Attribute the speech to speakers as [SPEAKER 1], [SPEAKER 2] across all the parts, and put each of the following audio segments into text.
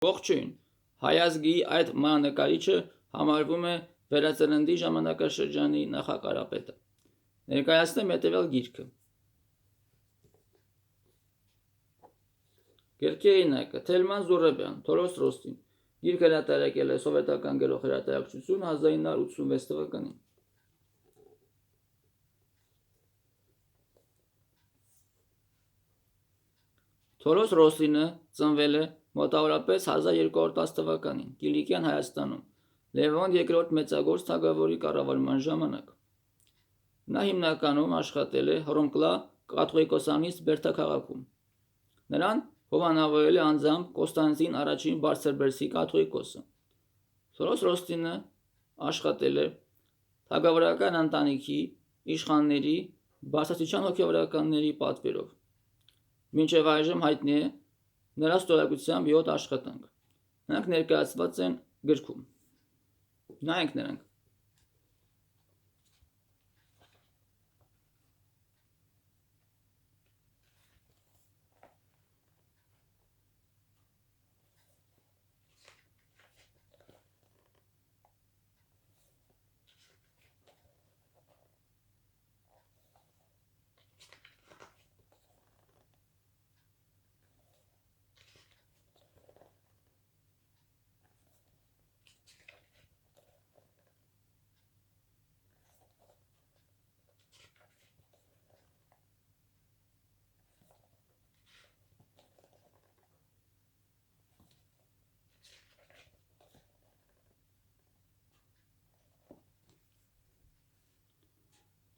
[SPEAKER 1] Ողջույն, հայազգի այդ մանրանկարիչը համարվում է վերածննդի ժամանակաշրջանի նախակարապետը։ Ներկայացնեմ հետևյալ գիրքը։ Գրքի հեղինակը Թելման Զուրաբյան, Թորոս Ռոստին, գիրքը հրատարակել է Սովետական գրող հրատարակչություն 1986 թվականին։ Թորոս Ռոստինը ծնվել է մոտավորապես 1210 թվականին Կիլիկյան Հայաստանում, Լևոն II մեծագործ թագավորի կառավարման ժամանակ։ Նա հիմնականում աշխատել է Հռոմկլա կաթողիկոսանիստ Բերդաքաղաքում։ Նրան հովանավորել է անձամբ Կոստանտին I բարձրբերսի կաթողիկոսը։ Թորոս Ռոստինը աշխատել է թագավորական ընտանիքի իշխանների բարձրաստիճան հոգևորականների պատվերով։ Մինչև այժմ հայտնի է նրա ստորագրությամբ 7 աշխատանք։ Նրանք ներկայացված են գրքում։ Նայենք նրանք։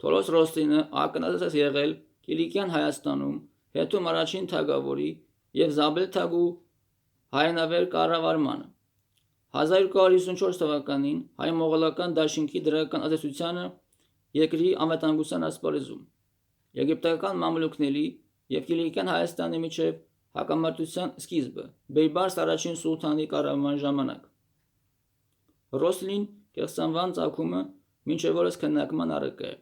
[SPEAKER 1] Թորոս Ռոստինը ակնհայտ եղել Կիլիկյան Հայաստանում հետում առաջին թագավորի և Զաբել թագու հայրենավեր կառավարմանը։ 1254 թվականին հայ-մողոլական դաշինքի դրական ազդեցությանը երկրի անվտանգության ասպարեզում, եգիպտական մամլուքների և Կիլիկյան Հայաստանի միջև հակամարտության սկիզբը, Բեյբարս առաջին սուլթանի կառավարման ժամանակ։ Ռոսլին կեղծանվան ծագումը մինչև օրս քննարկման առարկա է։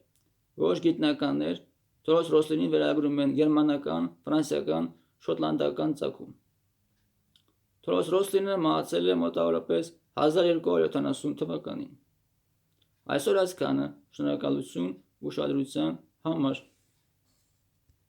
[SPEAKER 1] Որոշ գիտնականներ Թորոս Ռոստինին վերագրում են գերմանական, ֆրանսիական, շոտլանդական ծագում։ Թորոս Ռոստինը մահացել է մոտավորապես 1270 թվականին։ Այսօր այսքանը, շնորհակալություն ուշադրության համար։